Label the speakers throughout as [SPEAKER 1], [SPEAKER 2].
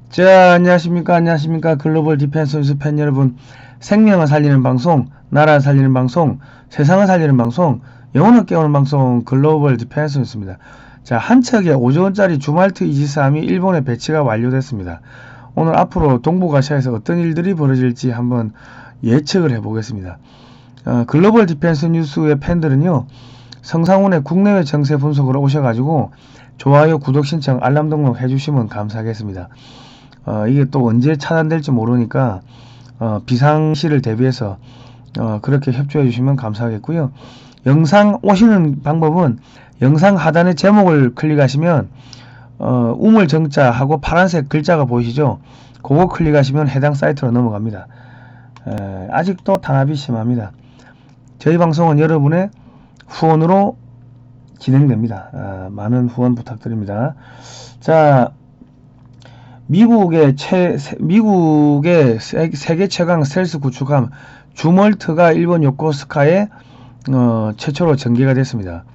[SPEAKER 1] 자, 안녕하십니까. 글로벌 디펜스 뉴스 팬 여러분. 생명을 살리는 방송, 나라를 살리는 방송, 세상을 살리는 방송, 영혼을 깨우는 방송, 글로벌 디펜스 뉴스입니다. 자, 한 척의 5조원짜리 주말트 이지스함이 일본에 배치가 완료됐습니다. 오늘 앞으로 동북아시아에서 어떤 일들이 벌어질지 한번 예측을 해보겠습니다. 글로벌 디펜스 뉴스의 팬들은요, 성상훈의 국내외 정세 분석으로 오셔가지고 좋아요, 구독 신청, 알람 등록 해주시면 감사하겠습니다. 이게 또 언제 차단될지 모르니까 비상시를 대비해서 그렇게 협조해 주시면 감사하겠고요. 영상 오시는 방법은 영상 하단의 제목을 클릭하시면 우물정자 하고 파란색 글자가 보이시죠? 그거 클릭하시면 해당 사이트로 넘어갑니다. 아직도 단합이 심합니다. 저희 방송은 여러분의 후원으로 진행됩니다. 많은 후원 부탁드립니다. 자, 미국의 세계 최강 스텔스 구축함 주멀트가 일본 요코스카에 최초로 전개가 됐습니다.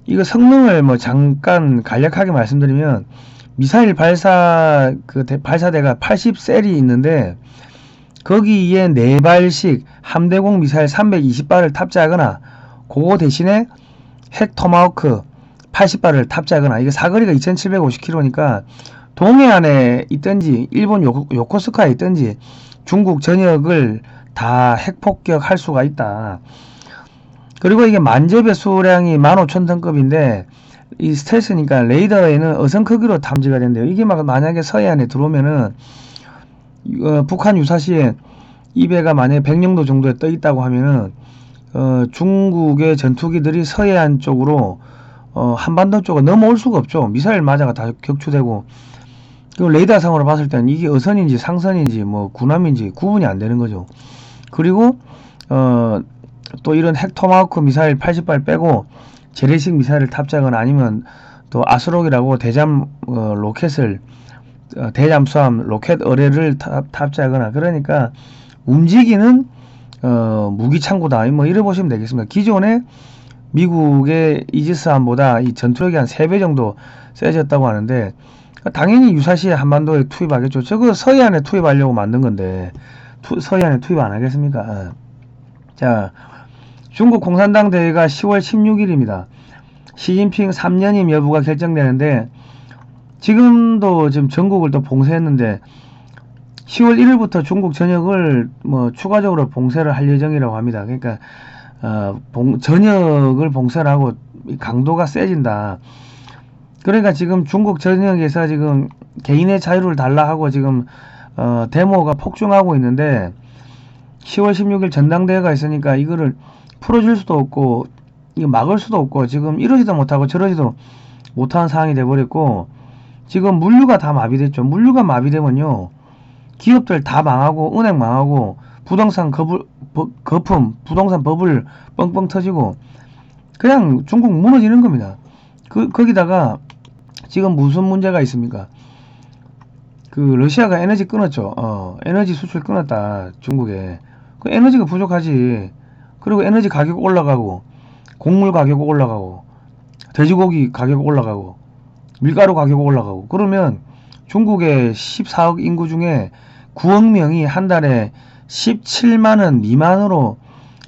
[SPEAKER 1] 이거 성능을 잠깐 간략하게 말씀드리면 미사일 발사대가 80셀이 있는데 거기에 4발씩 함대공 미사일 320발을 탑재하거나 그거 대신에 핵 토마호크 80발을 탑재하거나, 이게 사거리가 2750km니까 동해안에 있든지 일본 요코스카에 있든지 중국 전역을 다 핵폭격할 수가 있다. 그리고 이게 만접의 수량이 15,000톤급인데 이 스텔스니까 레이더에는 어선 크기로 탐지가 된대요. 이게 만약에 서해안에 들어오면은 북한 유사시에 이 배가 만약에 백령도 정도에 떠 있다고 하면은 중국의 전투기들이 서해안 쪽으로 한반도 쪽으로 넘어올 수가 없죠. 미사일 맞아가 다 격추되고, 그리고 레이더상으로 봤을 때는 이게 어선인지 상선인지 군함인지 구분이 안 되는 거죠. 그리고 또 이런 핵 토마호크 미사일 80발 빼고 재래식 미사일을 탑재하거나 아니면 또 아스록이라고 대잠 로켓을 대잠수함 로켓 어뢰를 탑재하거나, 그러니까 움직이는 무기 창고다, 이래 보시면 되겠습니다. 기존에 미국의 이지스함보다 이 전투력이 한 3배 정도 세졌다고 하는데, 당연히 유사시에 한반도에 투입하겠죠. 저거 서해안에 투입하려고 만든 건데 서해안에 투입 안 하겠습니까? 자, 중국 공산당 대회가 10월 16일입니다. 시진핑 3년임 여부가 결정되는데, 지금도 지금 전국을 또 봉쇄했는데 10월 1일부터 중국 전역을 추가적으로 봉쇄를 할 예정이라고 합니다. 그러니까 전역을 봉쇄를 하고 강도가 세진다. 그러니까 지금 중국 전역에서 지금 개인의 자유를 달라 하고 지금 데모가 폭증하고 있는데, 10월 16일 전당대회가 있으니까 이거를 풀어줄 수도 없고 이거 막을 수도 없고 지금 이러지도 못하고 저러지도 못하는 상황이 돼버렸고, 지금 물류가 다 마비됐죠. 물류가 마비되면요, 기업들 다 망하고 은행 망하고 부동산 거품 부동산 버블 뻥뻥 터지고 그냥 중국 무너지는 겁니다. 거기다가 지금 무슨 문제가 있습니까? 러시아가 에너지 끊었죠. 에너지 수출 끊었다, 중국에. 그 에너지가 부족하지. 그리고 에너지 가격 올라가고, 곡물 가격 올라가고, 돼지고기 가격 올라가고, 밀가루 가격 올라가고, 그러면 중국의 14억 인구 중에 9억 명이 한 달에 17만원 미만으로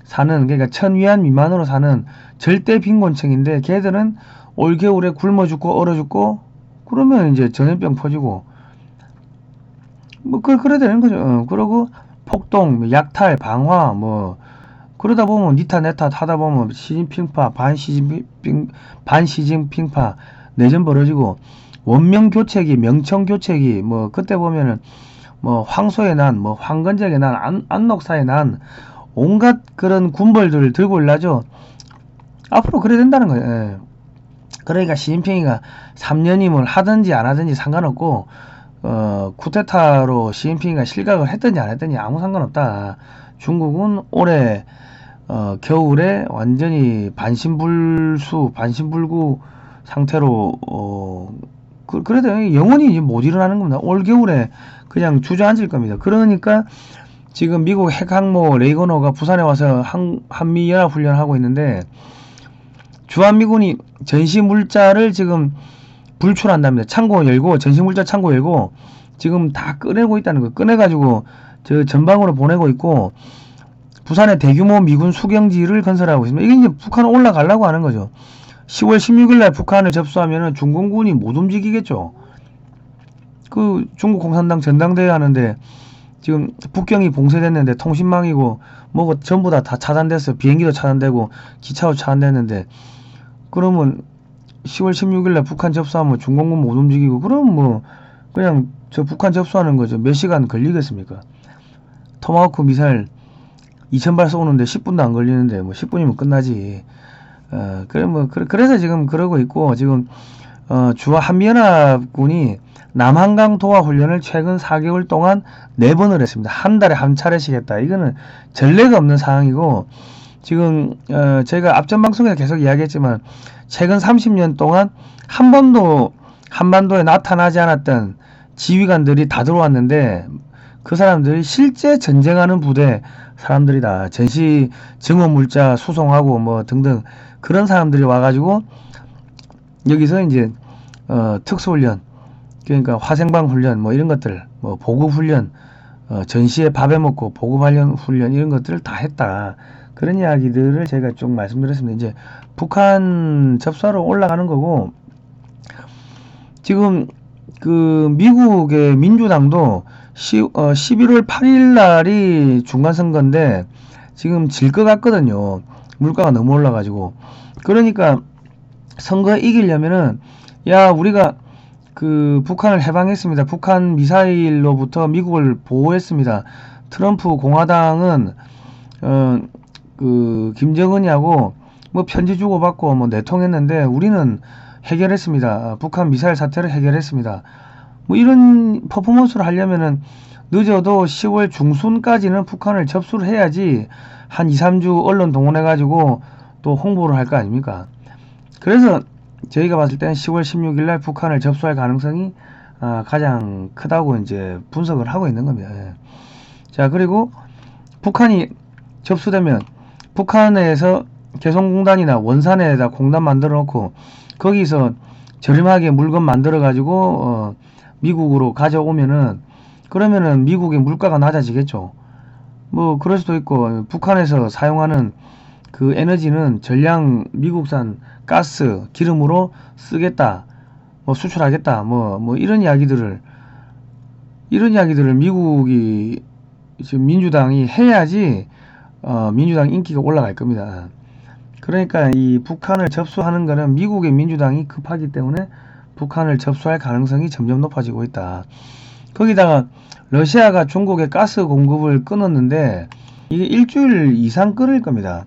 [SPEAKER 1] 사는, 그러니까 1000위안 미만으로 사는 절대 빈곤층인데, 걔들은 올겨울에 굶어 죽고 얼어 죽고 그러면 이제 전염병 퍼지고 그래 되는 거죠. 그러고 폭동, 약탈, 방화 그러다 보면 니타 네타 하다 보면 시진핑파 반시진핑파 내전 벌어지고, 원명 교체기, 명청 교체기, 그때 보면은 황소의 난, 황건적의 난, 안녹사의 난, 온갖 그런 군벌들을 들고 일나죠. 앞으로 그래 된다는 거예요. 예. 그러니까 시진핑이가 3년임을 하든지 안 하든지 상관없고, 쿠데타로 시진핑이가 실각을 했든지 안 했든지 아무 상관없다. 중국은 올해 겨울에 완전히 반신불구 상태로 그래도 영원히 못 일어나는 겁니다. 올 겨울에 그냥 주저앉을 겁니다. 그러니까 지금 미국 핵항모 레이거노가 부산에 와서 한미연합훈련을 하고 있는데, 주한미군이 전시물자를 지금 불출한답니다. 창고 열고, 전시물자 창고 열고 지금 다 꺼내고 있다는 거예요. 꺼내가지고 저 전방으로 보내고 있고, 부산에 대규모 미군 수경지를 건설하고 있습니다. 이게 이제 북한 올라가려고 하는 거죠. 10월 16일 날 북한을 접수하면은 중공군이 못 움직이겠죠. 그 중국 공산당 전당대회 하는데 지금 북경이 봉쇄됐는데 통신망이고 뭐고 전부 다 차단됐어요. 비행기도 차단되고 기차도 차단됐는데, 그러면 10월 16일 날 북한 접수하면 중공군 못 움직이고, 그럼 뭐 그냥 저 북한 접수하는 거죠. 몇 시간 걸리겠습니까? 토마호크 미사일 2000발 쏘는데 10분도 안 걸리는데 뭐 10분이면 끝나지. 그래서 지금 그러고 있고, 지금 주한 한미연합군이 남한강 도하 훈련을 최근 4개월 동안 4번을 했습니다. 한 달에 한 차례씩 했다. 이거는 전례가 없는 상황이고, 지금 저희가 앞전 방송에서 계속 이야기했지만 최근 30년 동안 한 번도 한반도에 나타나지 않았던 지휘관들이 다 들어왔는데, 그 사람들이 실제 전쟁하는 부대 사람들이다. 전시 증원 물자 수송하고 뭐 등등 그런 사람들이 와가지고 여기서 이제 특수훈련, 그러니까 화생방 훈련 뭐 이런 것들, 뭐 보급 훈련, 전시에 밥해 먹고 보급 훈련 이런 것들을 다 했다. 그런 이야기들을 제가 좀 말씀드렸습니다. 이제 북한 접수하러 올라가는 거고, 지금 그 미국의 민주당도 11월 8일 날이 중간선거인데 지금 질 것 같거든요. 물가가 너무 올라가지고. 그러니까 선거에 이기려면은, 야, 우리가 그 북한을 해방했습니다. 북한 미사일로부터 미국을 보호했습니다. 트럼프 공화당은 그 김정은이하고 뭐 편지 주고받고 뭐 내통했는데 우리는 해결했습니다. 북한 미사일 사태를 해결했습니다. 뭐 이런 퍼포먼스를 하려면은 늦어도 10월 중순까지는 북한을 접수를 해야지 한 2, 3주 언론 동원해가지고 또 홍보를 할 거 아닙니까? 그래서 저희가 봤을 때는 10월 16일 날 북한을 접수할 가능성이 가장 크다고 이제 분석을 하고 있는 겁니다. 예. 자, 그리고 북한이 접수되면 북한에서 개성공단이나 원산에다 공단 만들어 놓고 거기서 저렴하게 물건 만들어 가지고 미국으로 가져오면은, 그러면은 미국의 물가가 낮아지겠죠. 뭐 그럴 수도 있고, 북한에서 사용하는 그 에너지는 전량 미국산 가스, 기름으로 쓰겠다, 뭐 수출하겠다, 뭐 이런 이야기들을 미국이 지금 민주당이 해야지 민주당 인기가 올라갈 겁니다. 그러니까 이 북한을 접수하는 거는 미국의 민주당이 급하기 때문에 북한을 접수할 가능성이 점점 높아지고 있다. 거기다가 러시아가 중국에 가스 공급을 끊었는데 이게 일주일 이상 끊을 겁니다.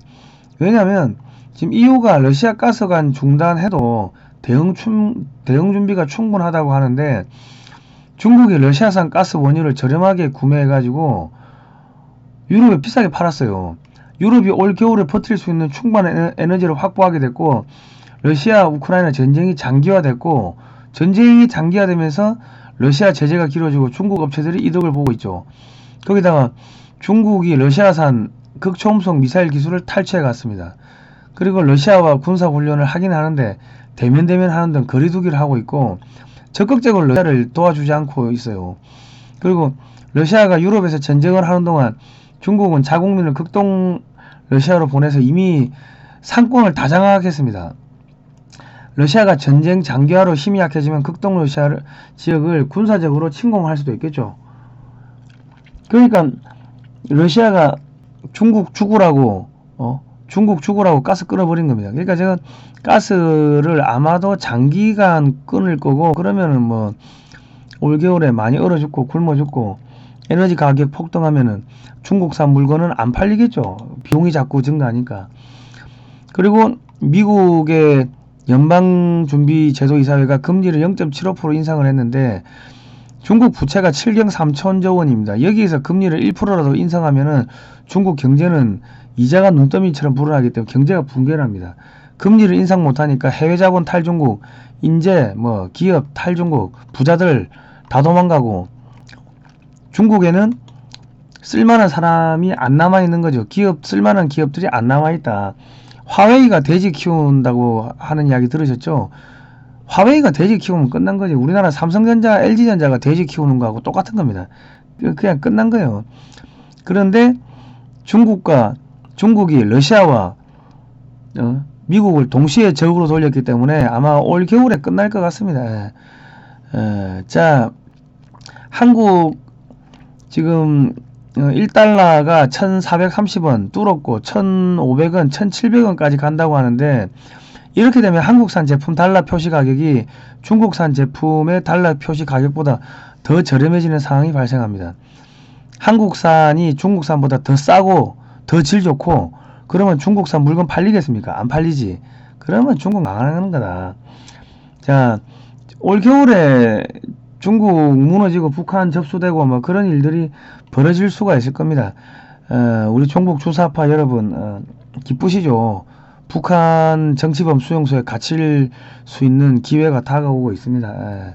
[SPEAKER 1] 왜냐하면 지금 EU가 러시아 가스관 중단해도 대응 준비가 충분하다고 하는데, 중국이 러시아산 가스 원유를 저렴하게 구매해가지고 유럽에 비싸게 팔았어요. 유럽이 올 겨울에 버틸 수 있는 충분한 에너지를 확보하게 됐고, 러시아 우크라이나 전쟁이 장기화됐고, 전쟁이 장기화되면서 러시아 제재가 길어지고 중국 업체들이 이득을 보고 있죠. 거기다가 중국이 러시아산 극초음속 미사일 기술을 탈취해 갔습니다. 그리고 러시아와 군사훈련을 하긴 하는데 대면 하는 등 거리두기를 하고 있고, 적극적으로 러시아를 도와주지 않고 있어요. 그리고 러시아가 유럽에서 전쟁을 하는 동안 중국은 자국민을 극동 러시아로 보내서 이미 상권을 다 장악했습니다. 러시아가 전쟁 장기화로 힘이 약해지면 극동 러시아 지역을 군사적으로 침공할 수도 있겠죠. 그러니까 러시아가 중국 죽으라고 가스 끊어버린 겁니다. 그러니까 제가 가스를 아마도 장기간 끊을 거고, 그러면은 뭐 올겨울에 많이 얼어 죽고 굶어 죽고 에너지 가격 폭등하면은 중국산 물건은 안 팔리겠죠. 비용이 자꾸 증가하니까. 그리고 미국의 연방준비제도이사회가 금리를 0.75% 인상을 했는데 중국 부채가 7경 3천조 원입니다. 여기에서 금리를 1%라도 인상하면은 중국 경제는 이자가 눈더미처럼 불어나기 때문에 경제가 붕괴합니다. 금리를 인상 못하니까 해외 자본 탈중국, 인재, 기업 탈중국, 부자들 다 도망가고, 중국에는 쓸만한 사람이 안 남아있는 거죠. 쓸만한 기업들이 안 남아있다. 화웨이가 돼지 키운다고 하는 이야기 들으셨죠? 화웨이가 돼지 키우면 끝난 거지. 우리나라 삼성전자, LG전자가 돼지 키우는 거하고 똑같은 겁니다. 그냥 끝난 거예요. 그런데 중국이 러시아와 미국을 동시에 적으로 돌렸기 때문에 아마 올 겨울에 끝날 것 같습니다. 자, 한국 지금 1달러가 1430원 뚫었고 1500원, 1700원까지 간다고 하는데, 이렇게 되면 한국산 제품 달러 표시 가격이 중국산 제품의 달러 표시 가격보다 더 저렴해지는 상황이 발생합니다. 한국산이 중국산보다 더 싸고 더 질 좋고, 그러면 중국산 물건 팔리겠습니까? 안 팔리지. 그러면 중국 망하는 거다. 자, 올 겨울에 중국 무너지고 북한 접수되고 뭐 그런 일들이 벌어질 수가 있을 겁니다. 우리 종북 주사파 여러분, 기쁘시죠? 북한 정치범 수용소에 갇힐 수 있는 기회가 다가오고 있습니다.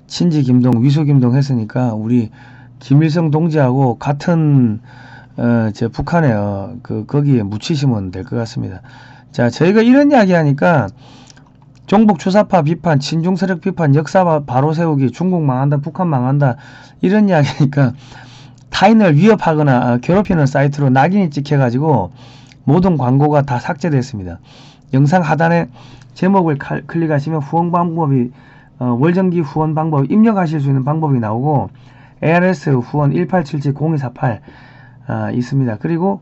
[SPEAKER 1] 친지 김동, 위수 김동 했으니까 우리 김일성 동지하고 같은 북한에 거기에 묻히시면 될 것 같습니다. 자, 저희가 이런 이야기 하니까 종북 주사파 비판, 친중 세력 비판, 역사 바로 세우기, 중국 망한다, 북한 망한다, 이런 이야기 하니까 타인을 위협하거나 괴롭히는 사이트로 낙인이 찍혀가지고 모든 광고가 다 삭제됐습니다. 영상 하단에 제목을 클릭하시면 후원 방법이 월정기 후원 방법 입력하실 수 있는 방법이 나오고, ARS 후원 1877-0248 있습니다. 그리고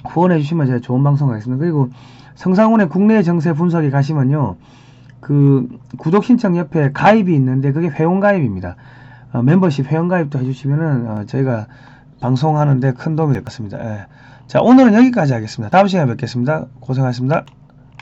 [SPEAKER 1] 후원해 주시면 제가 좋은 방송 하겠습니다. 그리고 성상훈의 국내 정세 분석에 가시면요, 그 구독 신청 옆에 가입이 있는데 그게 회원 가입입니다. 멤버십 회원 가입도 해주시면은 저희가 방송하는데 큰 도움이 될 것 같습니다. 자, 오늘은 여기까지 하겠습니다. 다음 시간에 뵙겠습니다. 고생하셨습니다.